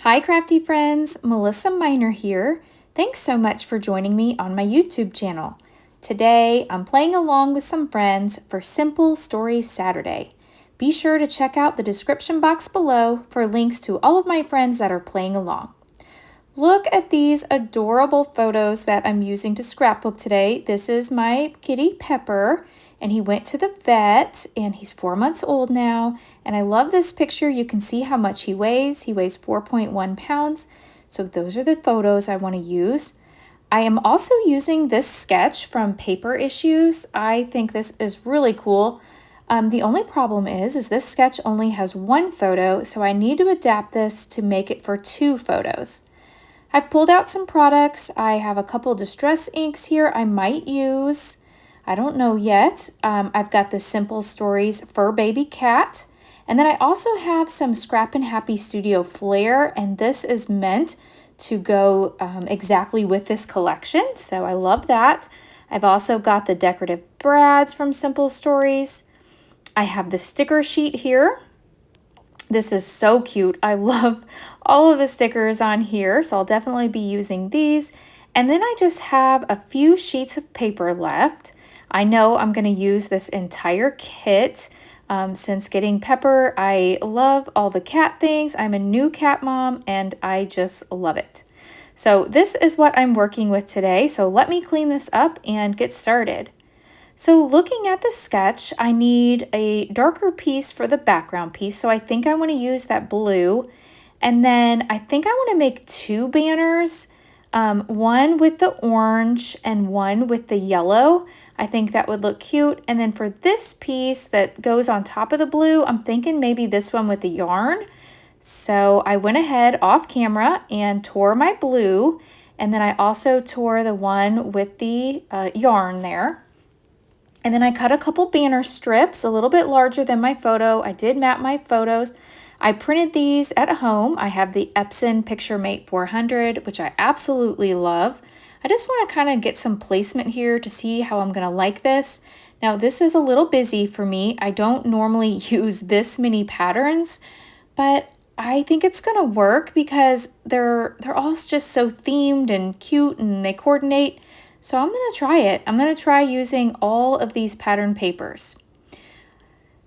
Hi crafty friends, Melissa Minor here. Thanks so much for joining me on my YouTube channel. Today I'm playing along with some friends for Simple Stories Saturday. Be sure to check out the description box below for links to all of my friends that are playing along. Look at these adorable photos that I'm using to scrapbook today. This is my kitty Pepper, and he went to the vet, and he's 4 months old now. And I love this picture. You can see how much he weighs. He weighs 4.1 pounds. So those are the photos I want to use. I am also using this sketch from Paper Issues. I think this is really cool. The only problem is this sketch only has one photo, so I need to adapt this to make it for 2 photos. I've pulled out some products. I have a couple distress inks here I might use. I don't know yet. I've got the Simple Stories Fur Baby Cat. And then I also have some Scrap and Happy Studio Flair, and this is meant to go exactly with this collection, so I love that. I've also got the decorative brads from Simple Stories. I have the sticker sheet here. This is so cute. I love all of the stickers on here, so I'll definitely be using these. And then I just have a few sheets of paper left. I know I'm going to use this entire kit. Since getting Pepper, I love all the cat things. I'm a new cat mom and I just love it. So this is what I'm working with today. So let me clean this up and get started. So looking at the sketch, I need a darker piece for the background piece. So I think I want to use that blue. And then I think I want to make 2 banners, one with the orange and one with the yellow. I think that would look cute. And then for this piece that goes on top of the blue, I'm thinking maybe this one with the yarn. So I went ahead off camera and tore my blue. And then I also tore the one with the yarn there. And then I cut a couple banner strips, a little bit larger than my photo. I did map my photos. I printed these at home. I have the Epson PictureMate 400, which I absolutely love. I just want to kind of get some placement here to see how I'm going to like this. Now, this is a little busy for me. I don't normally use this many patterns, but I think it's going to work because they're all just so themed and cute and they coordinate. So I'm going to try it. I'm going to try using all of these pattern papers.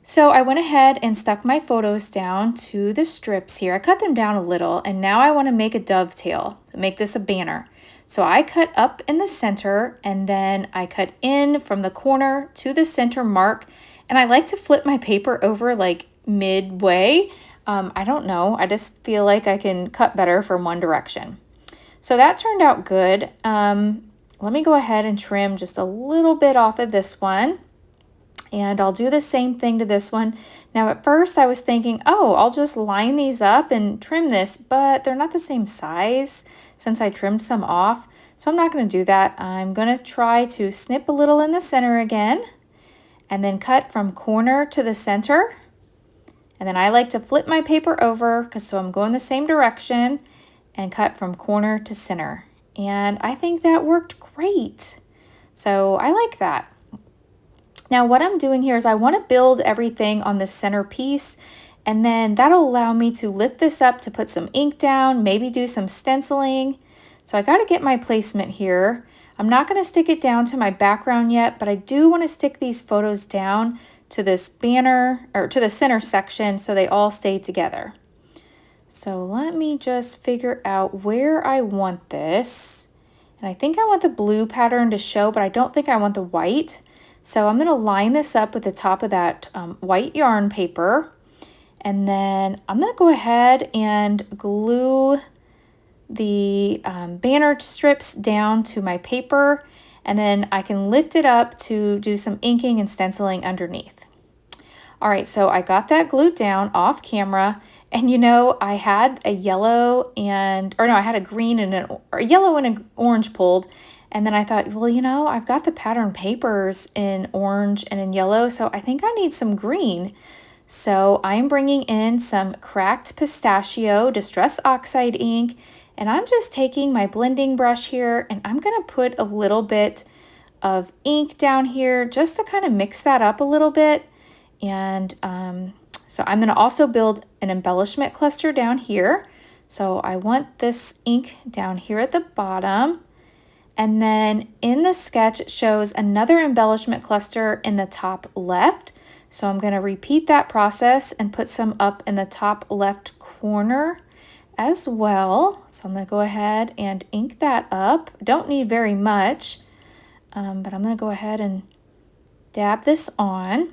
So I went ahead and stuck my photos down to the strips here. I cut them down a little, and now I want to make a dovetail to make this a banner. So I cut up in the center, and then I cut in from the corner to the center mark. And I like to flip my paper over like midway. I don't know. I just feel like I can cut better from one direction. So that turned out good. Let me go ahead and trim just a little bit off of this one. And I'll do the same thing to this one. Now at first I was thinking, oh, I'll just line these up and trim this, but they're not the same size since I trimmed some off. So I'm not going to do that. I'm going to try to snip a little in the center again and then cut from corner to the center. And then I like to flip my paper over so I'm going the same direction and cut from corner to center. And I think that worked great. So I like that. Now what I'm doing here is I want to build everything on the center piece, and then that'll allow me to lift this up to put some ink down, maybe do some stenciling. So I got to get my placement here. I'm not going to stick it down to my background yet, but I do want to stick these photos down to this banner or to the center section so they all stay together. So let me just figure out where I want this. And I think I want the blue pattern to show, but I don't think I want the white. So I'm going to line this up with the top of that white yarn paper. And then I'm going to go ahead and glue the banner strips down to my paper. And then I can lift it up to do some inking and stenciling underneath. All right, so I got that glued down off camera. And you know, I had a yellow I had a green and a yellow and an orange pulled. And then I thought, well, you know, I've got the pattern papers in orange and in yellow, so I think I need some green. So I'm bringing in some cracked pistachio distress oxide ink, and I'm just taking my blending brush here, and I'm going to put a little bit of ink down here just to kind of mix that up a little bit. And so I'm going to also build an embellishment cluster down here. So I want this ink down here at the bottom. And then in the sketch, it shows another embellishment cluster in the top left. So I'm going to repeat that process and put some up in the top left corner as well. So I'm going to go ahead and ink that up. Don't need very much, but I'm going to go ahead and dab this on.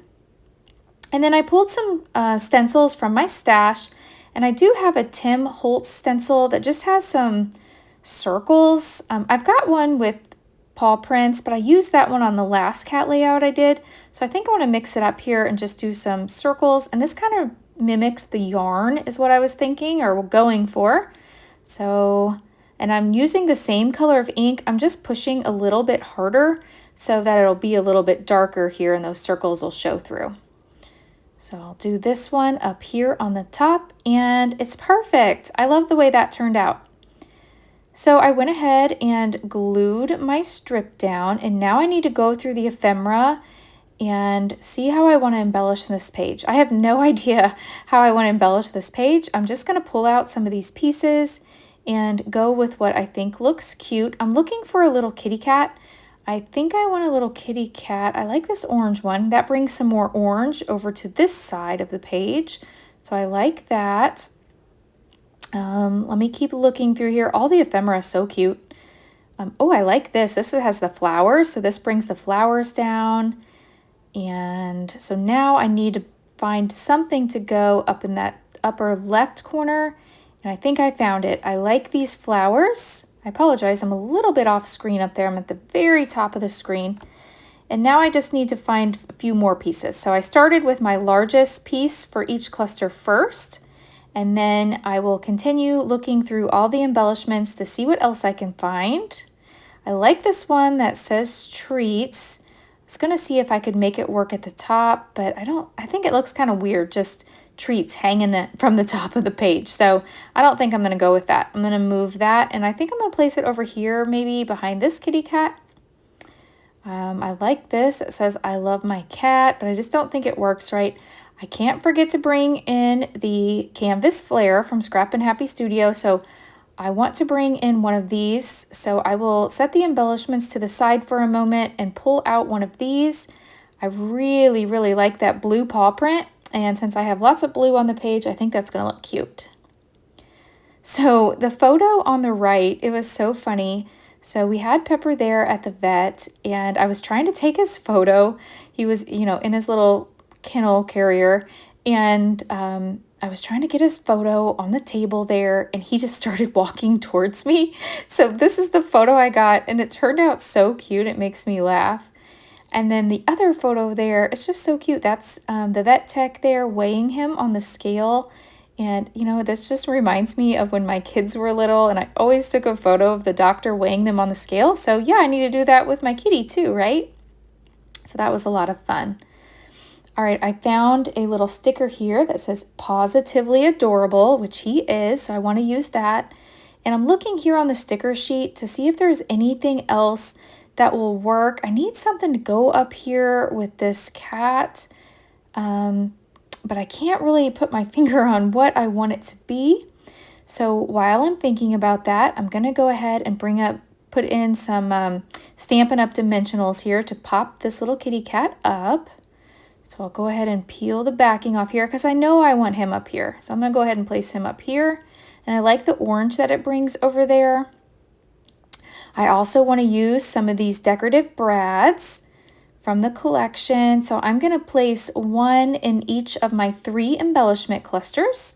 And then I pulled some stencils from my stash, and I do have a Tim Holtz stencil that just has some circles. I've got one with paw prints, but I used that one on the last cat layout I did. So I think I want to mix it up here and just do some circles. And this kind of mimics the yarn is what I was thinking or going for. So, and I'm using the same color of ink. I'm just pushing a little bit harder so that it'll be a little bit darker here and those circles will show through. So I'll do this one up here on the top, and it's perfect. I love the way that turned out. So I went ahead and glued my strip down, and now I need to go through the ephemera and see how I want to embellish this page. I have no idea how I want to embellish this page. I'm just going to pull out some of these pieces and go with what I think looks cute. I'm looking for a little kitty cat. I think I want a little kitty cat. I like this orange one. That brings some more orange over to this side of the page. So I like that. Let me keep looking through here. All the ephemera is so cute. Oh, I like this. This has the flowers. So this brings the flowers down. And so now I need to find something to go up in that upper left corner. And I think I found it. I like these flowers. I apologize, I'm a little bit off screen up there. I'm at the very top of the screen. And now I just need to find a few more pieces. So I started with my largest piece for each cluster first, and then I will continue looking through all the embellishments to see what else I can find. I like this one that says treats. I was gonna see if I could make it work at the top, but I think it looks kind of weird, just treats hanging it from the top of the page. So I don't think I'm going to go with that. I'm going to move that, and I think I'm going to place it over here, maybe behind this kitty cat. I like this. It says, I love my cat, but I just don't think it works right. I can't forget to bring in the canvas flare from Scrap and Happy Studio. So I want to bring in one of these. So I will set the embellishments to the side for a moment and pull out one of these. I really, really like that blue paw print. And since I have lots of blue on the page, I think that's going to look cute. So the photo on the right, it was so funny. So we had Pepper there at the vet, and I was trying to take his photo. He was, in his little kennel carrier, and I was trying to get his photo on the table there, and he just started walking towards me. So this is the photo I got, and it turned out so cute. It makes me laugh. And then the other photo there, it's just so cute. That's the vet tech there weighing him on the scale. And, this just reminds me of when my kids were little, and I always took a photo of the doctor weighing them on the scale. So yeah, I need to do that with my kitty too, right? So that was a lot of fun. All right, I found a little sticker here that says positively adorable, which he is. So I want to use that. And I'm looking here on the sticker sheet to see if there's anything else that will work. I need something to go up here with this cat, but I can't really put my finger on what I want it to be. So while I'm thinking about that, I'm going to go ahead and put in some Stampin' Up! Dimensionals here to pop this little kitty cat up. So I'll go ahead and peel the backing off here because I know I want him up here. So I'm going to go ahead and place him up here. And I like the orange that it brings over there. I also want to use some of these decorative brads from the collection. So I'm going to place one in each of my 3 embellishment clusters.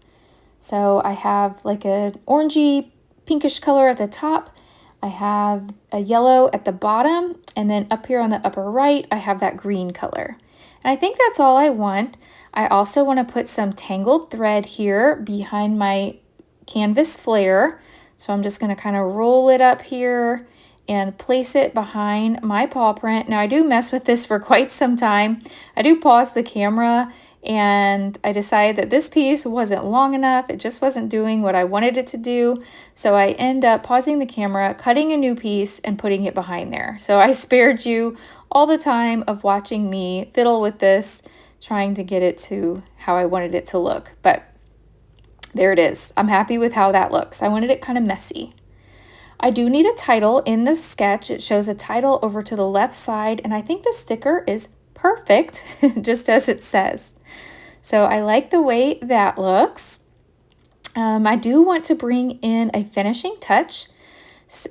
So I have like an orangey pinkish color at the top. I have a yellow at the bottom. And then up here on the upper right, I have that green color. And I think that's all I want. I also want to put some tangled thread here behind my canvas flare. So I'm just going to kind of roll it up here and place it behind my paw print. Now I do mess with this for quite some time. I do pause the camera, and I decided that this piece wasn't long enough. It just wasn't doing what I wanted it to do. So I end up pausing the camera, cutting a new piece, and putting it behind there. So I spared you all the time of watching me fiddle with this, trying to get it to how I wanted it to look. But There it is. I'm happy with how that looks. I wanted it kind of messy. I do need a title in this sketch. It shows a title over to the left side, and I think the sticker is perfect, just as it says. So I like the way that looks. I do want to bring in a finishing touch,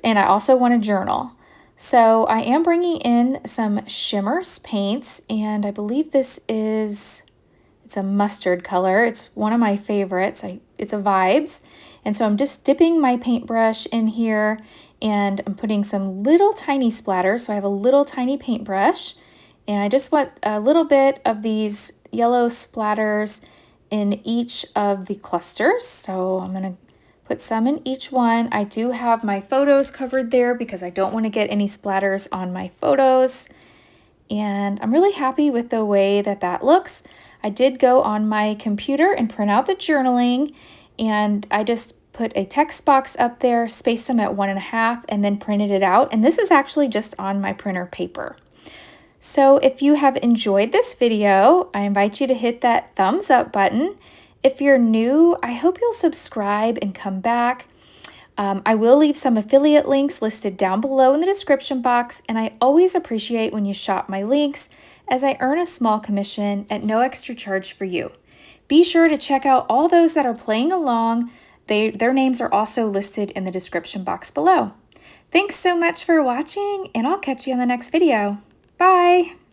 and I also want a journal. So I am bringing in some shimmer paints, and I believe it's a mustard color. It's one of my favorites. It's a Vibes. And so I'm just dipping my paintbrush in here, and I'm putting some little tiny splatters. So I have a little tiny paintbrush, and I just want a little bit of these yellow splatters in each of the clusters. So I'm going to put some in each one. I do have my photos covered there because I don't want to get any splatters on my photos. And I'm really happy with the way that that looks. I did go on my computer and print out the journaling, and I just put a text box up there, spaced them at 1.5, and then printed it out. And this is actually just on my printer paper. So if you have enjoyed this video, I invite you to hit that thumbs up button. If you're new, I hope you'll subscribe and come back. I will leave some affiliate links listed down below in the description box, and I always appreciate when you shop my links, as I earn a small commission at no extra charge for you. Be sure to check out all those that are playing along. Their names are also listed in the description box below. Thanks so much for watching, and I'll catch you on the next video. Bye!